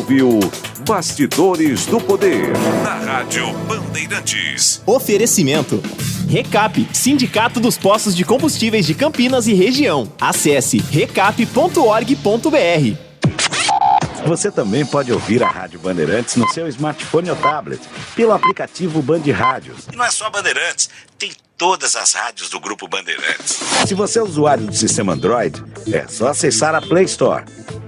ouviu Bastidores do Poder, na Rádio Bandeirantes. Oferecimento. Recap, Sindicato dos Postos de Combustíveis de Campinas e Região. Acesse recap.org.br. Você também pode ouvir a Rádio Bandeirantes no seu smartphone ou tablet, pelo aplicativo Band Rádios. E não é só Bandeirantes, tem todas as rádios do Grupo Bandeirantes. Se você é usuário do sistema Android, é só acessar a Play Store.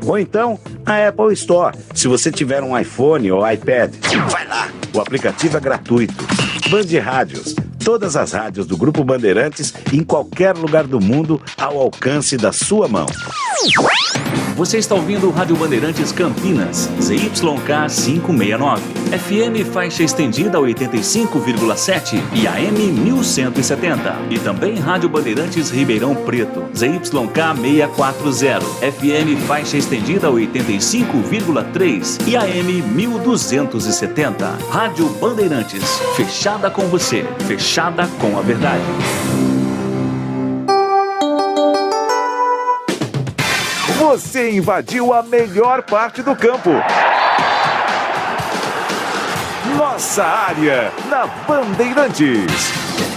Ou então, a Apple Store, se você tiver um iPhone ou iPad. Vai lá, o aplicativo é gratuito. Band Rádios, todas as rádios do Grupo Bandeirantes em qualquer lugar do mundo ao alcance da sua mão. Você está ouvindo Rádio Bandeirantes Campinas, ZYK 569, FM faixa estendida 85,7 e AM 1170. E também Rádio Bandeirantes Ribeirão Preto, ZYK 640, FM faixa estendida 85,3 e AM 1270. Rádio Bandeirantes, fechada com você, fechada com a verdade. Você invadiu a melhor parte do campo. Nossa área, na Bandeirantes.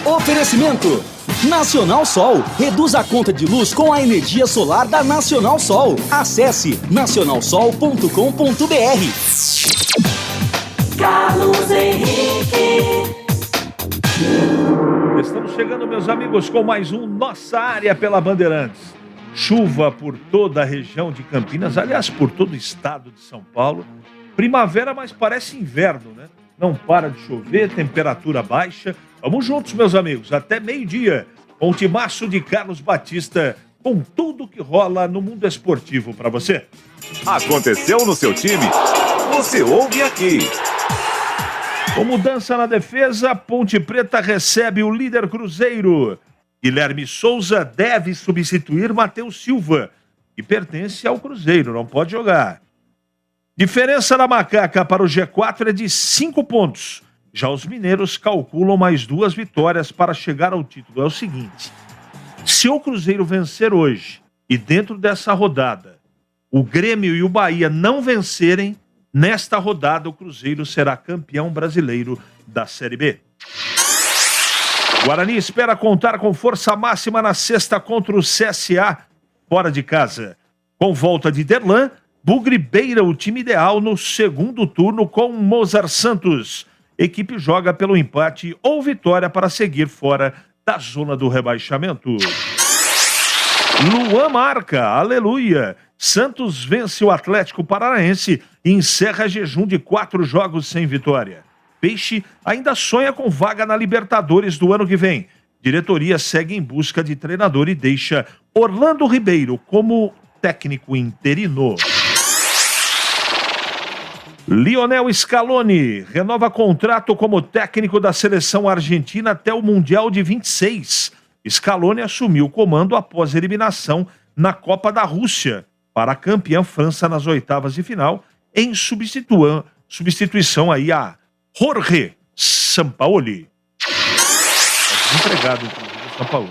Oferecimento. Nacional Sol. Reduz a conta de luz com a energia solar da Nacional Sol. Acesse nacionalsol.com.br. Carlos Henrique. Estamos chegando, meus amigos, com mais um Nossa Área pela Bandeirantes. Chuva por toda a região de Campinas, aliás, por todo o estado de São Paulo. Primavera, mas parece inverno, né? Não para de chover, temperatura baixa. Vamos juntos, meus amigos, até meio-dia, com o timaço de Carlos Batista, com tudo que rola no mundo esportivo para você. Aconteceu no seu time? Você ouve aqui. Com mudança na defesa, Ponte Preta recebe o líder Cruzeiro. Guilherme Souza deve substituir Matheus Silva, que pertence ao Cruzeiro, não pode jogar. Diferença na Macaca para o G4 é de 5 pontos. Já os mineiros calculam mais 2 vitórias para chegar ao título. É o seguinte, se o Cruzeiro vencer hoje e dentro dessa rodada o Grêmio e o Bahia não vencerem, nesta rodada o Cruzeiro será campeão brasileiro da Série B. Guarani espera contar com força máxima na sexta contra o CSA, fora de casa. Com volta de Derlan, Bugre beira o time ideal no segundo turno com Mozart Santos. Equipe joga pelo empate ou vitória para seguir fora da zona do rebaixamento. Luan marca, aleluia. Santos vence o Atlético Paranaense e encerra jejum de 4 jogos sem vitória. Peixe ainda sonha com vaga na Libertadores do ano que vem. Diretoria segue em busca de treinador e deixa Orlando Ribeiro como técnico interino. Lionel Scaloni renova contrato como técnico da seleção argentina até o Mundial de 26. Scaloni assumiu o comando após a eliminação na Copa da Rússia para a campeã França nas oitavas de final, em substituição aí a Jorge Sampaoli. Empregado, inclusive, Sampaoli.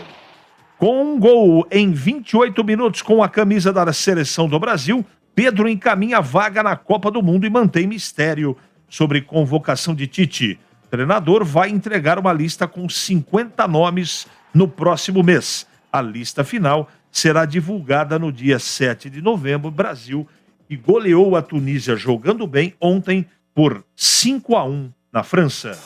Com um gol em 28 minutos com a camisa da seleção do Brasil, Pedro encaminha a vaga na Copa do Mundo e mantém mistério sobre convocação de Tite. O treinador vai entregar uma lista com 50 nomes no próximo mês. A lista final será divulgada no dia 7 de novembro. Brasil, que goleou a Tunísia jogando bem ontem por 5-1 na França.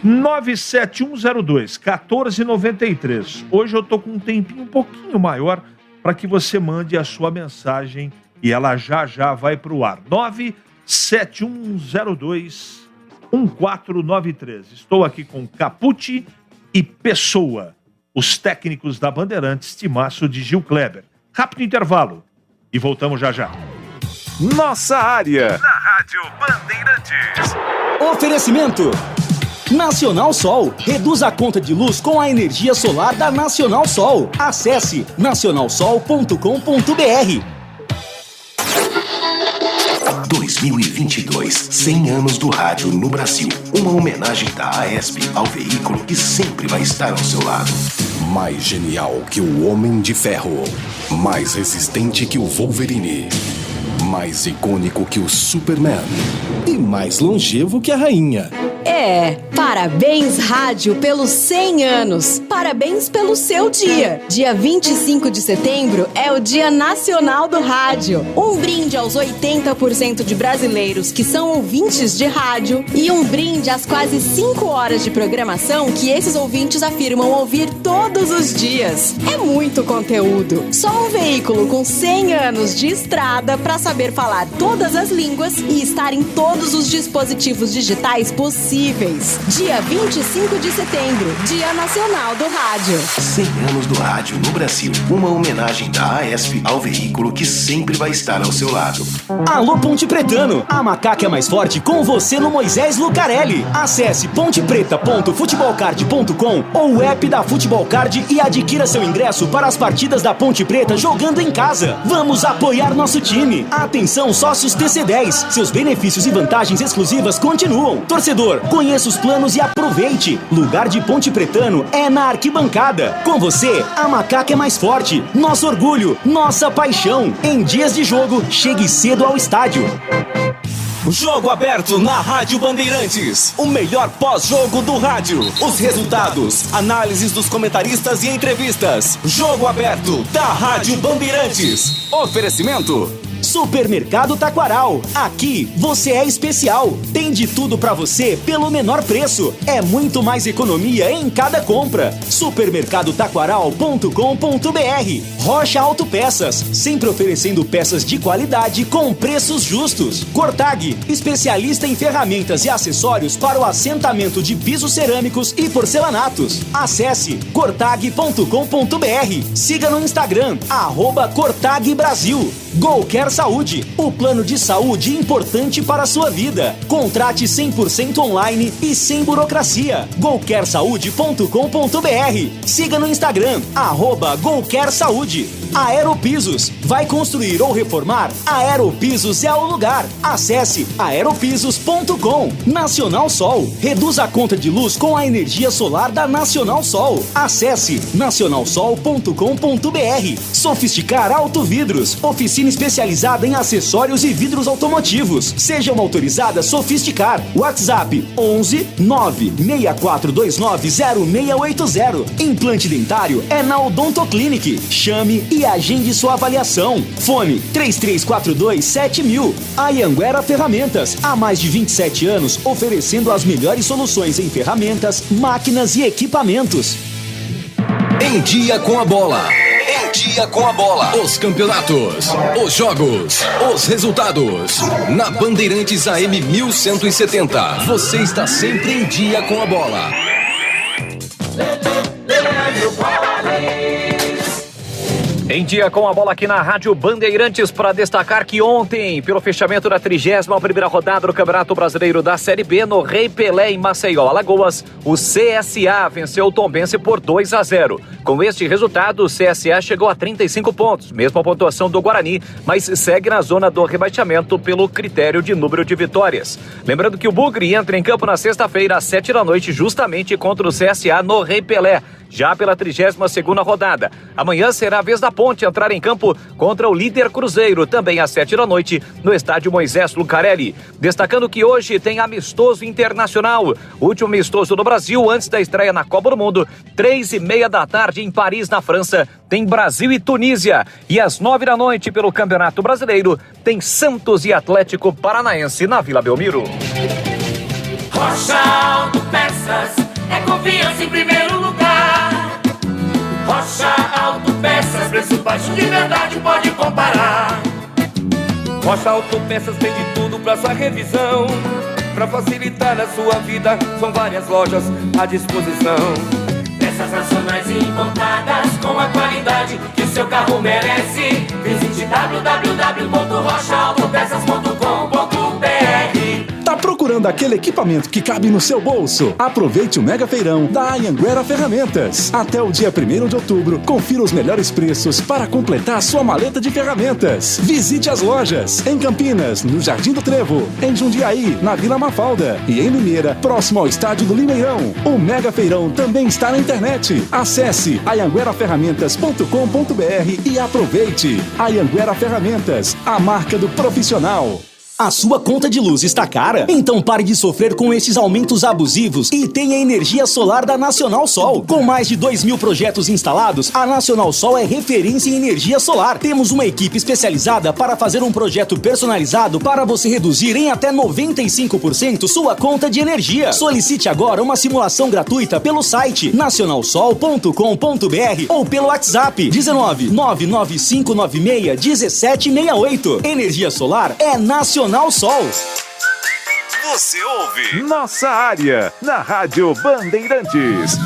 97102-1493. Hoje eu tô com um tempinho um pouquinho maior para que você mande a sua mensagem e ela já vai para o ar. 97102-1493. Estou aqui com Capucci e Pessoa, os técnicos da Bandeirantes, timaço de Gil Kleber. Rápido intervalo e voltamos já. Nossa área, na Rádio Bandeirantes. Oferecimento. Nacional Sol. Reduz a conta de luz com a energia solar da Nacional Sol. Acesse nacionalsol.com.br. 2022, 100 anos do rádio no Brasil. Uma homenagem da AESP ao veículo que sempre vai estar ao seu lado. Mais genial que o Homem de Ferro. Mais resistente que o Wolverine. Mais icônico que o Superman. E mais longevo que a rainha. Parabéns Rádio pelos 100 anos. Parabéns pelo seu dia. Dia 25 de setembro é o Dia Nacional do Rádio. Um brinde aos 80% de brasileiros que são ouvintes de rádio e um brinde às quase 5 horas de programação que esses ouvintes afirmam ouvir todos os dias. É muito conteúdo. Só um veículo com 100 anos de estrada para saber falar todas as línguas e estar em todos os dispositivos digitais possíveis. Dia 25 de setembro, Dia Nacional do Rádio. 100 anos do rádio no Brasil. Uma homenagem da AESP ao veículo que sempre vai estar ao seu lado. Alô Ponte Pretano, a macaca é mais forte com você no Moisés Lucarelli. Acesse pontepreta.futebolcard.com ou o app da Futebol Card e adquira seu ingresso para as partidas da Ponte Preta jogando em casa. Vamos apoiar nosso time. Atenção sócios TC10, seus benefícios e vantagens exclusivas continuam. Torcedor, conheça os planos e aproveite. Lugar de Ponte Pretano é na arquibancada. Com você, a macaca é mais forte. Nosso orgulho, nossa paixão. Em dias de jogo, chegue cedo ao estádio. Jogo aberto na Rádio Bandeirantes. O melhor pós-jogo do rádio. Os resultados, análises dos comentaristas e entrevistas. Jogo aberto da Rádio Bandeirantes. Oferecimento Supermercado Taquaral. Aqui você é especial. Tem de tudo pra você pelo menor preço. É muito mais economia em cada compra. Supermercadotaquaral.com.br. Rocha Autopeças, sempre oferecendo peças de qualidade com preços justos. Cortag, especialista em ferramentas e acessórios para o assentamento de pisos cerâmicos e porcelanatos. Acesse cortag.com.br. Siga no Instagram @cortagbrasil. Golcare Saúde, o plano de saúde importante para a sua vida. Contrate 100% online e sem burocracia. golcaresaude.com.br. Siga no Instagram @Golcare Saúde. Aeropisos, vai construir ou reformar? Aeropisos é o lugar. Acesse aeropisos.com. Nacional Sol, reduz a conta de luz com a energia solar da Nacional Sol. Acesse nacionalsol.com.br. Sofisticar Autovidros, oficina especializada em acessórios e vidros automotivos. Seja uma autorizada Sofisticar. WhatsApp 11 96429 0680. Implante dentário é na Odontoclinic. Chame e agende sua avaliação. Fone 3342-7000. Anhanguera Ferramentas, há mais de 27 anos oferecendo as melhores soluções em ferramentas, máquinas e equipamentos. Em Dia com a Bola. Em Dia com a Bola. Os campeonatos, os jogos, os resultados. Na Bandeirantes AM 1170. Você está sempre em Dia com a Bola. Em Dia com a Bola aqui na Rádio Bandeirantes, para destacar que ontem, pelo fechamento da 31ª rodada do Campeonato Brasileiro da Série B, no Rei Pelé em Maceió, Alagoas, o CSA venceu o Tombense por 2-0. Com este resultado, o CSA chegou a 35 pontos, mesma pontuação do Guarani, mas segue na zona do rebaixamento pelo critério de número de vitórias. Lembrando que o Bugre entra em campo na sexta-feira às 7h, justamente contra o CSA no Rei Pelé, já pela 32ª rodada. Amanhã será a vez da Ponte entrar em campo contra o líder Cruzeiro, também às 7h, no estádio Moisés Lucarelli. Destacando que hoje tem amistoso internacional, último amistoso do Brasil antes da estreia na Copa do Mundo, 15h30 em Paris, na França, tem Brasil e Tunísia. E às 9h pelo Campeonato Brasileiro, tem Santos e Atlético Paranaense na Vila Belmiro. Rocha Autopeças, é confiança em primeiro lugar. Rocha Autopeças, preço baixo de verdade, pode comparar. Rocha Autopeças tem de tudo pra sua revisão. Pra facilitar a sua vida, são várias lojas à disposição. Peças nacionais e importadas com a qualidade que o seu carro merece. Visite www.rochaautopeças.com.br. Tá procurando procurando aquele equipamento que cabe no seu bolso? Aproveite o Mega Feirão da Anhanguera Ferramentas. Até o dia 1º de outubro, confira os melhores preços para completar a sua maleta de ferramentas. Visite as lojas em Campinas, no Jardim do Trevo, em Jundiaí, na Vila Mafalda e em Limeira, próximo ao estádio do Limeirão. O Mega Feirão também está na internet. Acesse anhangueraferramentas.com.br e aproveite. Anhanguera Ferramentas, a marca do profissional. A sua conta de luz está cara? Então pare de sofrer com esses aumentos abusivos e tenha a energia solar da Nacional Sol. Com mais de 2.000 projetos instalados, a Nacional Sol é referência em energia solar. Temos uma equipe especializada para fazer um projeto personalizado para você reduzir em até 95% sua conta de energia. Solicite agora uma simulação gratuita pelo site nacionalsol.com.br ou pelo WhatsApp 19 99596 1768. Energia solar é Nacional Sol. Você ouve Nossa Área na Rádio Bandeirantes.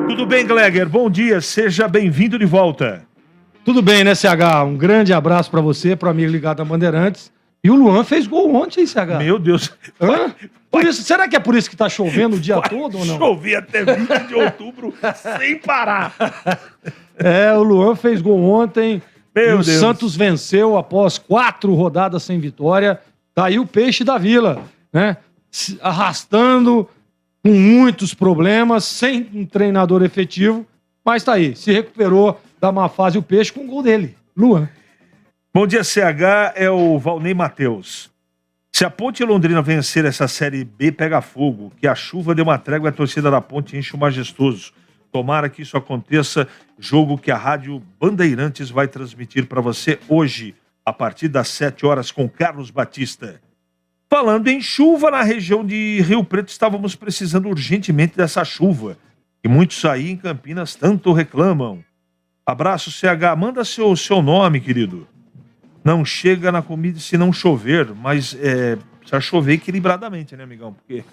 Tudo bem, Gleger? Bom dia, seja bem-vindo de volta. Tudo bem, né, CH? Um grande abraço pra você, pro amigo ligado a Bandeirantes. E o Luan fez gol ontem, hein, CH? Meu Deus. Por isso, será que é por isso que tá chovendo o dia todo ou não? Chover até 20 de outubro sem parar. O Luan fez gol ontem. Meu Deus. Santos venceu após 4 rodadas sem vitória. Tá aí o peixe da Vila, né? Se arrastando, com muitos problemas, sem um treinador efetivo. Mas tá aí, se recuperou da má fase o peixe com o gol dele. Luan. Bom dia, CH, é o Valnei Matheus. Se a Ponte Londrina vencer essa Série B, pega fogo. Que a chuva dê uma trégua e a torcida da Ponte enche o Majestoso. Tomara que isso aconteça, jogo que a Rádio Bandeirantes vai transmitir para você hoje, a partir das 7 horas, com Carlos Batista. Falando em chuva, na região de Rio Preto, estávamos precisando urgentemente dessa chuva, que muitos aí em Campinas tanto reclamam. Abraço, CH, manda seu nome, querido. Não chega na comida se não chover, mas precisa chover equilibradamente, né, amigão? Porque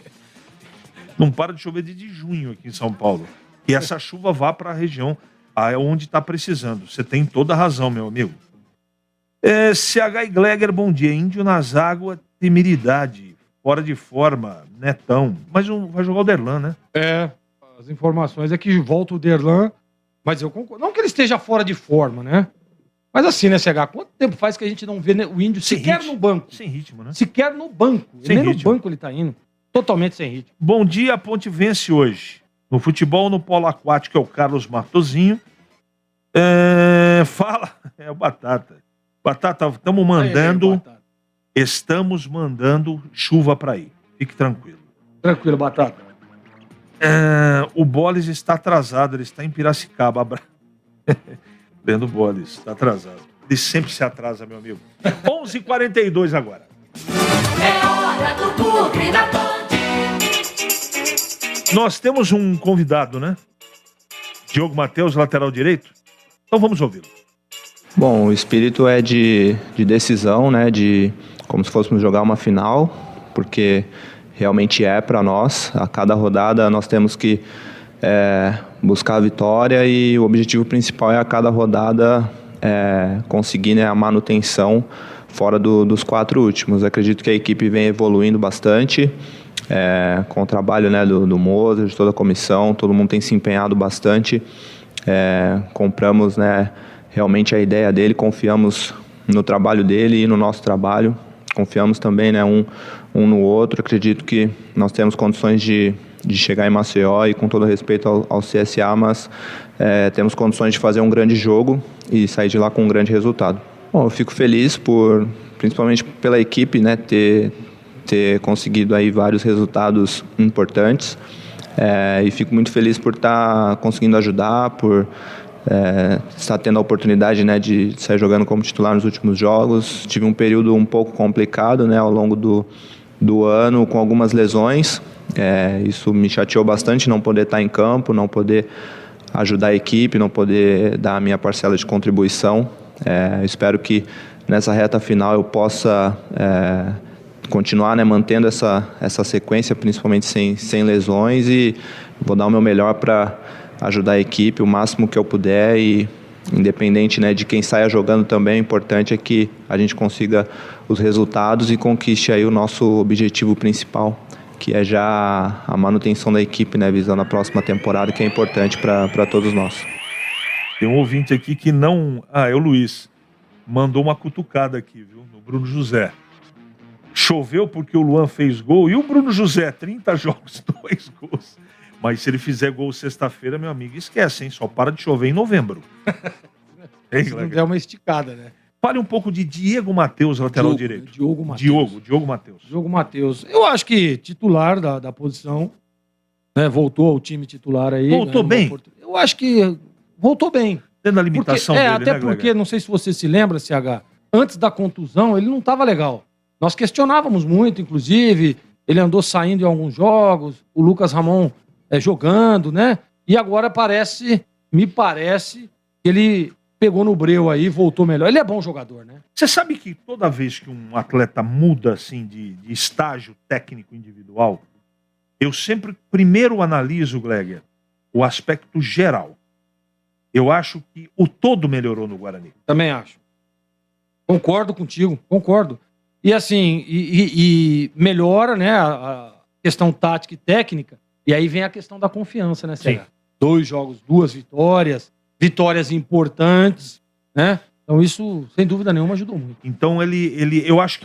não para de chover desde junho aqui em São Paulo. E essa chuva vá para a região onde está precisando. Você tem toda a razão, meu amigo. CH e Gleger, bom dia. Índio nas águas, temeridade, fora de forma, Netão. Mas vai jogar o Derlan, né? As informações é que volta o Derlan, mas eu concordo. Não que ele esteja fora de forma, né? Mas assim, né, CH? Quanto tempo faz que a gente não vê o Índio sequer no banco? Sem ritmo, né? Sequer no banco. Nem no banco ele tá indo. Totalmente sem ritmo. Bom dia, a Ponte vence hoje. No futebol, no polo aquático, é o Carlos Matozinho. Fala, é o Batata. Batata, estamos mandando chuva para aí. Fique tranquilo. Tranquilo, Batata. O Boles está atrasado, ele está em Piracicaba. Breno Boles, está atrasado. Ele sempre se atrasa, meu amigo. 11h42 agora. É hora do Bugre da Band. Nós temos um convidado, né? Diogo Matheus, lateral direito. Então vamos ouvi-lo. Bom, o espírito é de decisão, né? Como se fôssemos jogar uma final, porque realmente é para nós. A cada rodada nós temos que buscar a vitória e o objetivo principal é a cada rodada conseguir, né, a manutenção fora dos 4 últimos. Acredito que a equipe vem evoluindo bastante. Com o trabalho, né, do Moser, de toda a comissão, todo mundo tem se empenhado bastante. Compramos, né, realmente a ideia dele, confiamos no trabalho dele e no nosso trabalho, confiamos também, né, um no outro. Acredito que nós temos condições de chegar em Maceió e, com todo respeito ao CSA, mas temos condições de fazer um grande jogo e sair de lá com um grande resultado. Bom, eu fico feliz principalmente pela equipe, né, ter conseguido aí vários resultados importantes, e fico muito feliz por estar conseguindo ajudar, por estar tendo a oportunidade, né, de sair jogando como titular nos últimos jogos. Tive um período um pouco complicado, né, ao longo do ano, com algumas lesões. Isso me chateou bastante, não poder estar em campo, não poder ajudar a equipe, não poder dar a minha parcela de contribuição. Espero que nessa reta final eu possa continuar, né, mantendo essa sequência, principalmente sem lesões, e vou dar o meu melhor para ajudar a equipe o máximo que eu puder e independente, né, de quem saia jogando também, o importante é que a gente consiga os resultados e conquiste aí o nosso objetivo principal, que é já a manutenção da equipe, né, visando a próxima temporada, que é importante para todos nós. Tem um ouvinte aqui que não... é o Luiz. Mandou uma cutucada aqui, viu? No Bruno José. Choveu porque o Luan fez gol. E o Bruno José, 30 jogos, 2 gols. Mas se ele fizer gol sexta-feira, meu amigo, esquece, hein? Só para de chover em novembro. Se não der uma esticada, né? Fale um pouco de Diego Matheus, lateral direito. Diogo Matheus. Diogo Matheus. Eu acho que titular da posição, né? Voltou ao time titular aí. Voltou bem? Eu acho que voltou bem. Tendo a limitação dele, até né, porque, não sei se você se lembra, CH, antes da contusão, ele não estava legal. Nós questionávamos muito, inclusive, ele andou saindo em alguns jogos, o Lucas Ramon jogando, né? E agora me parece que ele pegou no breu aí, voltou melhor. Ele é bom jogador, né? Você sabe que toda vez que um atleta muda, assim, de estágio técnico individual, eu sempre primeiro analiso, Gleger, o aspecto geral. Eu acho que o todo melhorou no Guarani. Também acho. Concordo contigo, concordo. E assim, melhora, né, a questão tática e técnica, e aí vem a questão da confiança, né, César? 2 jogos, 2 vitórias importantes, né? Então isso, sem dúvida nenhuma, ajudou muito. Então eu acho que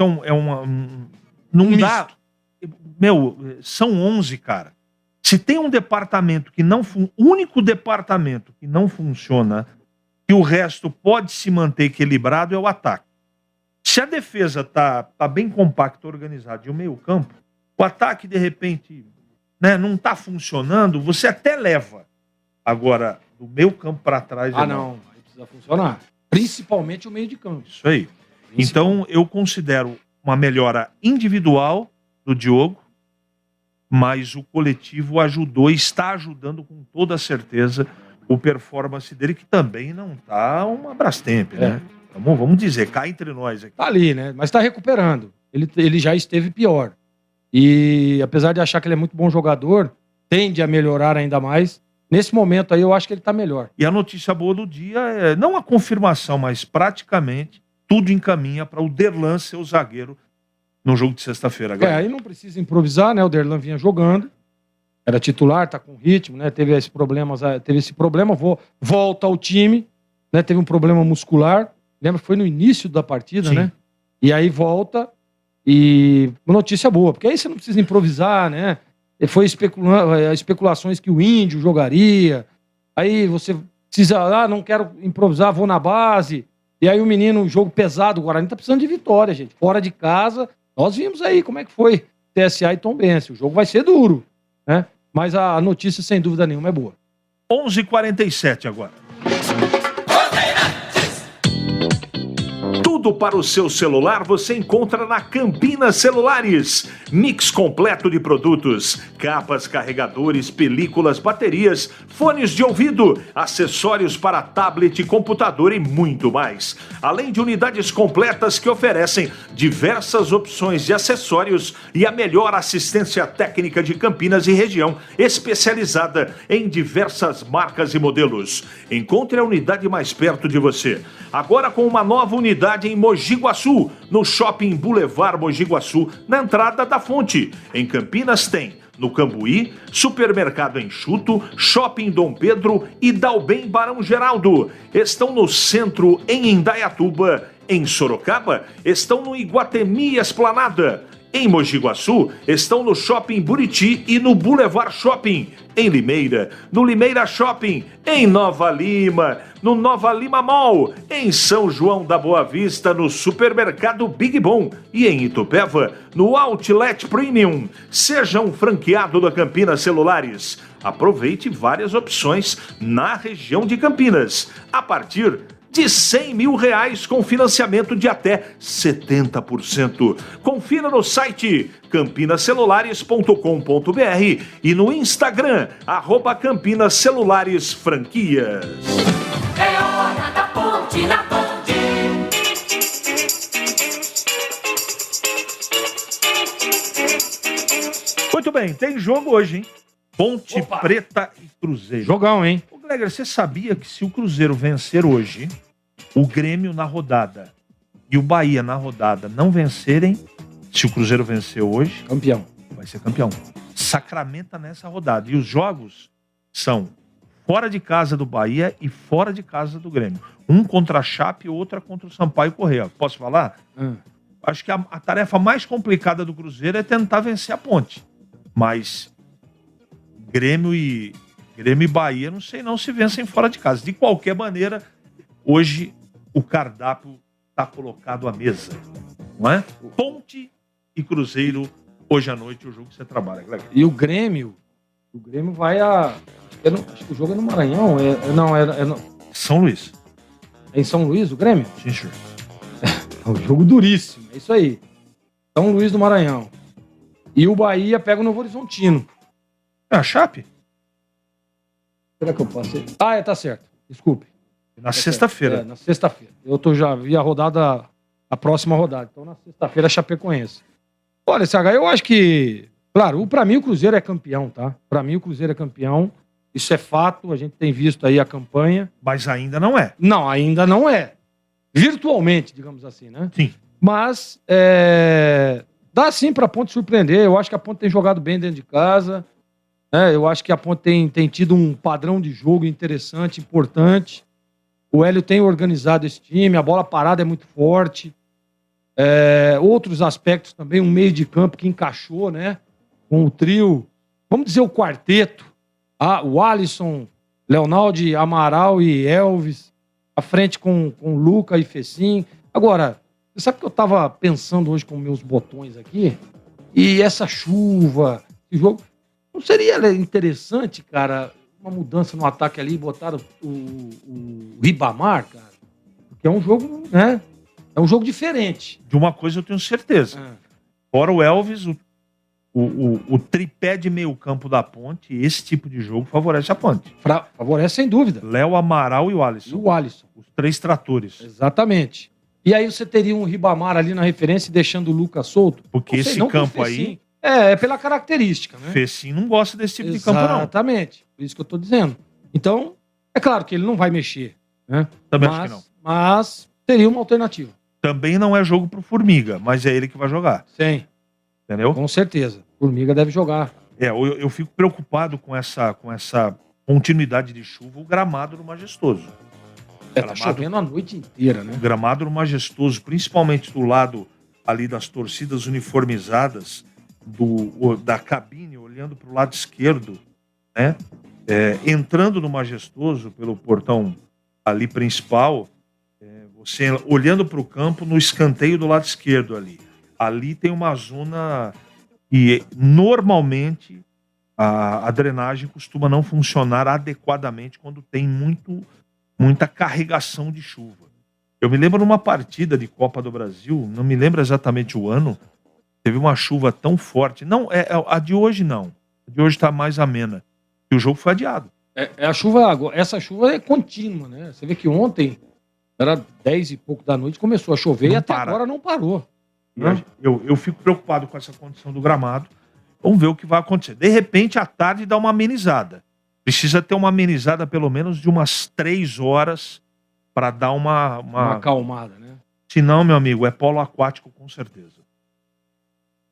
não dá... Meu, são 11, cara. Se tem um departamento que não... único departamento que não funciona, que o resto pode se manter equilibrado, é o ataque. Se a defesa tá bem compacta, organizada e o meio campo, o ataque, de repente, né, não tá funcionando, você até leva. Agora, do meio campo para trás... não. Aí precisa funcionar. Principalmente o meio de campo. Isso aí. Então, eu considero uma melhora individual do Diogo, mas o coletivo ajudou e está ajudando com toda certeza o performance dele, que também não está uma Brastemp, né? Vamos dizer, cá entre nós aqui. Tá ali, né? Mas tá recuperando. Ele já esteve pior. E apesar de achar que ele é muito bom jogador, tende a melhorar ainda mais. Nesse momento aí, eu acho que ele tá melhor. E a notícia boa do dia é, não a confirmação, mas praticamente tudo encaminha para o Derlan ser o zagueiro no jogo de sexta-feira. Aí não precisa improvisar, né? O Derlan vinha jogando, era titular, tá com ritmo, né? Teve esse problema, volta ao time, né? Teve um problema muscular, lembra que foi no início da partida, né? E aí volta, e uma notícia boa, porque aí você não precisa improvisar, né? Foi especulações que o Índio jogaria, aí você precisa, não quero improvisar, vou na base, e aí o menino, um jogo pesado, o Guarani tá precisando de vitória, gente, fora de casa. Nós vimos aí como é que foi TSA e Tombense. O jogo vai ser duro, né? Mas a notícia, sem dúvida nenhuma, é boa. 11h47 agora. Tudo para o seu celular você encontra na Campinas Celulares. Mix completo de produtos, capas, carregadores, películas, baterias, fones de ouvido, acessórios para tablet, computador e muito mais. Além de unidades completas que oferecem diversas opções de acessórios e a melhor assistência técnica de Campinas e região, especializada em diversas marcas e modelos. Encontre a unidade mais perto de você. Agora com uma nova unidade em Mogi Guaçu, no Shopping Boulevard Mogi Guaçu, na entrada da Fonte. Em Campinas tem no Cambuí, Supermercado Enxuto, Shopping Dom Pedro e Dalbem Barão Geraldo. Estão no centro em Indaiatuba. Em Sorocaba, estão no Iguatemi Esplanada. Em Mogi Guaçu, estão no Shopping Buriti e no Boulevard Shopping. Em Limeira, no Limeira Shopping. Em Nova Lima, no Nova Lima Mall. Em São João da Boa Vista, no Supermercado Big Bom. E em Itupeva, no Outlet Premium. Seja um franqueado da Campinas Celulares. Aproveite várias opções na região de Campinas. A partir de R$100 mil com financiamento de até 70%. Confira no site campinascelulares.com.br e no Instagram, @Campinas Celulares Franquias. É hora da ponte na ponte. Muito bem, tem jogo hoje, hein? Ponte Preta e Cruzeiro. Jogão, hein? Ô, Gleger, você sabia que se o Cruzeiro vencer hoje, o Grêmio na rodada e o Bahia na rodada não vencerem, se o Cruzeiro vencer hoje... Campeão. Vai ser campeão. Sacramenta nessa rodada. E os jogos são fora de casa do Bahia e fora de casa do Grêmio. Um contra a Chape e outro contra o Sampaio Corrêa. Posso falar? Acho que a tarefa mais complicada do Cruzeiro é tentar vencer a Ponte. Mas Grêmio e Bahia, não sei não se vencem fora de casa. De qualquer maneira, hoje o cardápio está colocado à mesa. Não é? Ponte e Cruzeiro, hoje à noite, o jogo que você trabalha. E o Grêmio vai a... acho que o jogo é no Maranhão. São Luís. É em São Luís, o Grêmio? Sim, senhor. É um jogo duríssimo, é isso aí. São Luís do Maranhão. E o Bahia pega o Novo Horizontino. É a Chape? Será que eu passei? Tá certo. Desculpe. Na sexta-feira. Na sexta-feira. Já vi a rodada, a próxima rodada. Então, na sexta-feira, a Chapecoense. Olha, CH, eu acho que... Claro, pra mim o Cruzeiro é campeão, tá? Pra mim o Cruzeiro é campeão. Isso é fato, a gente tem visto aí a campanha. Mas ainda não é. Não, ainda não é. Virtualmente, digamos assim, né? Sim. Mas dá sim pra Ponte surpreender. Eu acho que a Ponte tem jogado bem dentro de casa. Eu acho que a Ponte tem tido um padrão de jogo interessante, importante. O Hélio tem organizado esse time, a bola parada é muito forte. Outros aspectos também, um meio de campo que encaixou, né? Com o trio, vamos dizer o quarteto. O Alisson, Leonaldi, Amaral e Elvis. À frente com Luca e Fecim. Agora, você sabe que eu tava pensando hoje com meus botões aqui? E essa chuva, esse jogo... Não seria interessante, cara, uma mudança no ataque ali e botar o Ribamar, cara? Porque é um jogo, né? É um jogo diferente. De uma coisa eu tenho certeza. Fora o Elvis, o tripé de meio campo da Ponte, esse tipo de jogo favorece a Ponte. Favorece sem dúvida. Léo, Amaral e o Alisson. E o Alisson. Os três tratores. Exatamente. E aí você teria um Ribamar ali na referência deixando o Lucas solto. Porque esse campo aí... É pela característica, né? Fecim não gosta desse tipo de campo, não. Exatamente. Por isso que eu tô dizendo. Então, é claro que ele não vai mexer, né? Também acho que não. Mas teria uma alternativa. Também não é jogo pro Formiga, mas é ele que vai jogar. Sim. Entendeu? Com certeza. Formiga deve jogar. Eu fico preocupado com essa continuidade de chuva, o gramado no Majestoso. Tá chovendo a noite inteira, né? O gramado no Majestoso, principalmente do lado ali das torcidas uniformizadas, da cabine, olhando para o lado esquerdo, né? Entrando no Majestoso pelo portão ali principal, você olhando para o campo no escanteio do lado esquerdo ali tem uma zona e normalmente a drenagem costuma não funcionar adequadamente quando tem muita carregação de chuva. Eu me lembro numa partida de Copa do Brasil, não me lembro exatamente o ano, teve uma chuva tão forte. Não, a de hoje não. A de hoje está mais amena. E o jogo foi adiado. Essa chuva é contínua, né? Você vê que ontem, era 10 e pouco da noite, começou a chover e até agora não parou. Né? Eu fico preocupado com essa condição do gramado. Vamos ver o que vai acontecer. De repente, à tarde dá uma amenizada. Precisa ter uma amenizada pelo menos de umas 3 horas para dar uma acalmada, né? Se não, meu amigo, é polo aquático com certeza.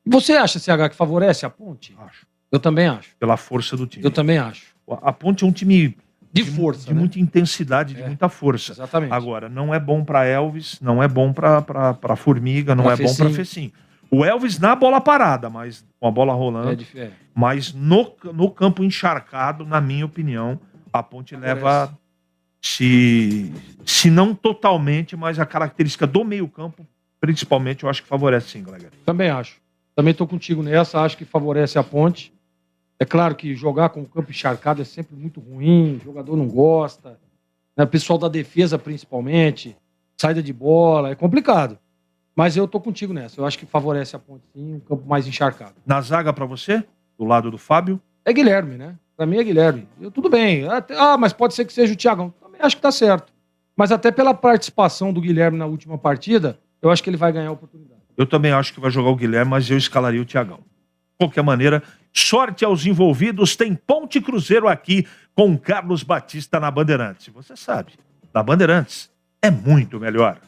Você acha, CH, que favorece a Ponte? Acho. Eu também acho. Pela força do time. Eu também acho. A Ponte é um time de força, de muita intensidade, de muita força. Exatamente. Agora, não é bom para Elvis, não é bom para Formiga, não é bom para Fecim. O Elvis na bola parada, mas com a bola rolando. Mas no campo encharcado, na minha opinião, a Ponte leva, se não totalmente, mas a característica do meio campo, principalmente, eu acho que favorece sim, Gleger. Também acho. Também estou contigo nessa, acho que favorece a Ponte. É claro que jogar com o campo encharcado é sempre muito ruim, o jogador não gosta, né? O pessoal da defesa principalmente, saída de bola, é complicado. Mas eu tô contigo nessa, eu acho que favorece a Ponte sim, um campo mais encharcado. Na zaga para você, do lado do Fábio? É Guilherme, né? Para mim é Guilherme. Tudo bem, mas pode ser que seja o Thiagão. Também acho que tá certo. Mas até pela participação do Guilherme na última partida, eu acho que ele vai ganhar a oportunidade. Eu também acho que vai jogar o Guilherme, mas eu escalaria o Thiagão. De qualquer maneira, Sorte aos envolvidos, tem Ponte Cruzeiro aqui com Carlos Batista na Bandeirantes. Você sabe, na Bandeirantes é muito melhor.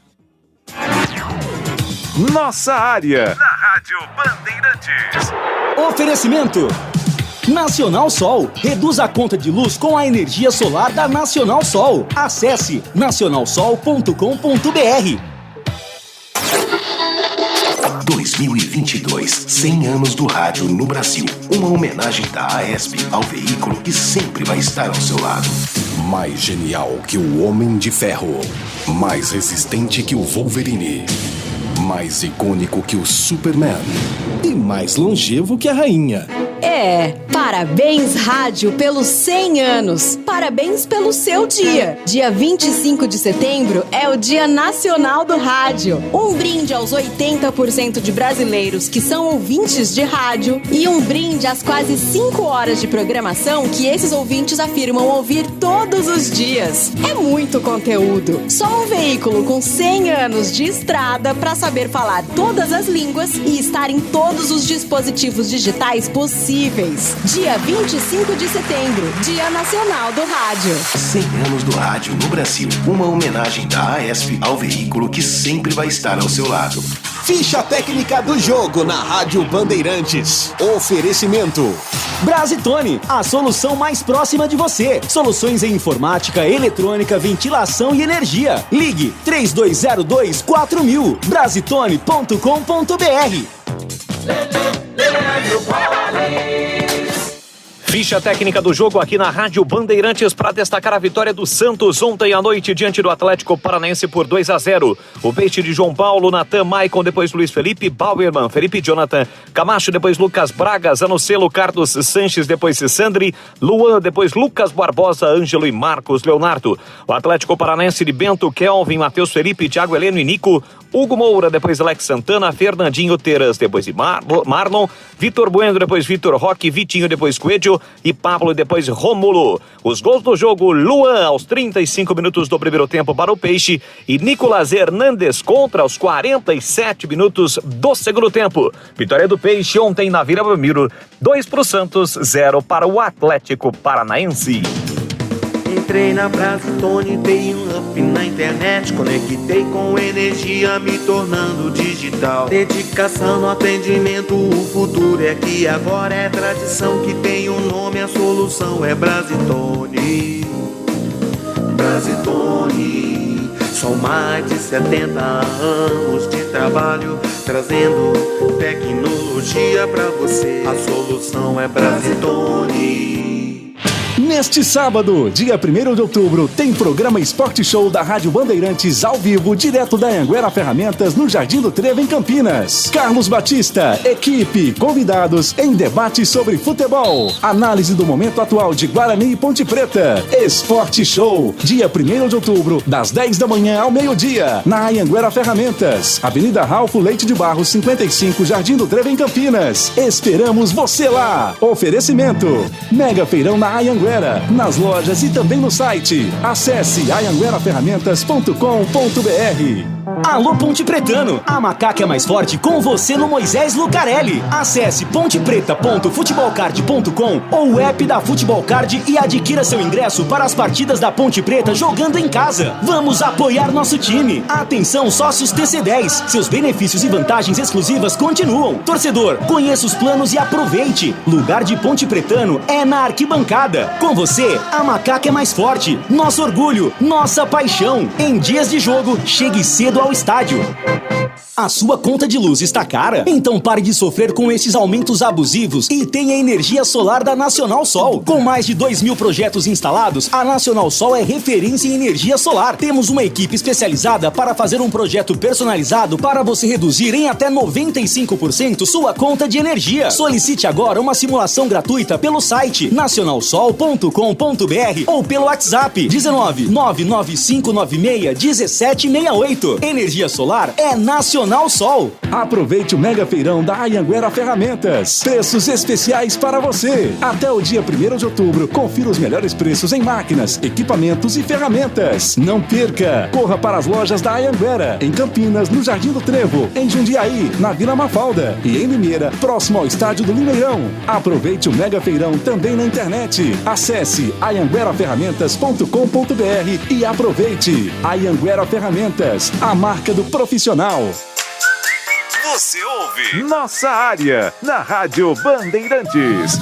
Nossa área. Na Rádio Bandeirantes. Oferecimento Nacional Sol. Reduz a conta de luz com a energia solar da Nacional Sol. Acesse nacionalsol.com.br. 2022, 100 anos do rádio no Brasil. Uma homenagem da AESP ao veículo que sempre vai estar ao seu lado. Mais genial que o Homem de Ferro. Mais resistente que o Wolverine. Mais icônico que o Superman. E mais longevo que a rainha. Parabéns Rádio pelos 100 anos. Parabéns pelo seu dia. Dia 25 de setembro é o Dia Nacional do Rádio. Um brinde aos 80% de brasileiros que são ouvintes de rádio e um brinde às quase 5 horas de programação que esses ouvintes afirmam ouvir todos os dias. É muito conteúdo. Só um veículo com 100 anos de estrada para saber falar todas as línguas e estar em todos os dispositivos digitais possíveis. Dia 25 de setembro, Dia Nacional do Rádio. 100 anos do rádio no Brasil. Uma homenagem da AESP ao veículo que sempre vai estar ao seu lado. Ficha técnica do jogo na Rádio Bandeirantes. Oferecimento Brasitone, a solução mais próxima de você. Soluções em informática, eletrônica, ventilação e energia. Ligue 3202-4000. Brasitone.com.br. Ficha técnica do jogo aqui na Rádio Bandeirantes para destacar a vitória do Santos ontem à noite diante do Atlético Paranaense por 2-0. O Peixe de João Paulo, Natan, Maicon, depois Luiz Felipe, Bauerman, Felipe Jonathan, Camacho, depois Lucas Braga, Zanocelo, Carlos Sanches, depois Sandri, Luan, depois Lucas Barbosa, Ângelo e Marcos Leonardo. O Atlético Paranaense de Bento, Kelvin, Matheus Felipe, Thiago Heleno e Nico, Hugo Moura, depois Alex Santana, Fernandinho Teras, depois Marlon, Vitor Bueno, depois Vitor Roque, Vitinho, depois Coelho e Pablo, depois Rômulo. Os gols do jogo: Luan aos 35 minutos do primeiro tempo para o Peixe e Nicolas Hernandes contra aos 47 minutos do segundo tempo. Vitória do Peixe ontem na Vila Belmiro, 2 para o Santos, 0 para o Atlético Paranaense. Entrei na Brasitone, dei um up na internet, conectei com energia, me tornando digital. Dedicação no atendimento, o futuro é aqui, agora é tradição que tem um nome, a solução é Brasitone. Brasitone, são mais de 70 anos de trabalho, trazendo tecnologia pra você. A solução é Brasitone. Neste sábado, dia 1º de outubro, tem programa Esporte Show da Rádio Bandeirantes ao vivo, direto da Anhanguera Ferramentas, no Jardim do Trevo, em Campinas. Carlos Batista, equipe, convidados em debate sobre futebol. Análise do momento atual de Guarani e Ponte Preta. Esporte Show, dia 1º de outubro, das 10 da manhã ao meio-dia, na Anhanguera Ferramentas, Avenida Ralfo Leite de Barros, 55, Jardim do Trevo, em Campinas. Esperamos você lá. Oferecimento Mega Feirão na Anhanguera, nas lojas e também no site. Acesse anhangueraferramentas.com.br. Alô Ponte Pretano, a macaca é mais forte com você no Moisés Lucarelli. Acesse pontepreta.futebolcard.com ou o app da Futebol Card e adquira seu ingresso para as partidas da Ponte Preta jogando em casa. Vamos apoiar nosso time. Atenção, sócios TC10, seus benefícios e vantagens exclusivas continuam. Torcedor, conheça os planos e aproveite. Lugar de Ponte Pretano é na arquibancada. Com você, a macaca é mais forte. Nosso orgulho, nossa paixão. Em dias de jogo, chegue cedo ao estádio. A sua conta de luz está cara? Então pare de sofrer com esses aumentos abusivos e tenha energia solar da Nacional Sol. Com mais de 2.000 projetos instalados, a Nacional Sol é referência em energia solar. Temos uma equipe especializada para fazer um projeto personalizado para você reduzir em até 95% sua conta de energia. Solicite agora uma simulação gratuita pelo site nacionalsol.com.br ou pelo WhatsApp 19 99596 1768. Energia solar é Nacional Profissional Sol. Aproveite o mega feirão da Anhanguera Ferramentas. Preços especiais para você. Até o dia 1º de outubro, confira os melhores preços em máquinas, equipamentos e ferramentas. Não perca! Corra para as lojas da Anhanguera, em Campinas, no Jardim do Trevo, em Jundiaí, na Vila Mafalda e em Limeira, próximo ao estádio do Limeirão. Aproveite o mega feirão também na internet. Acesse anhangueraferramentas.com.br e aproveite. Anhanguera Ferramentas, a marca do profissional. Você ouve Nossa Área, na Rádio Bandeirantes.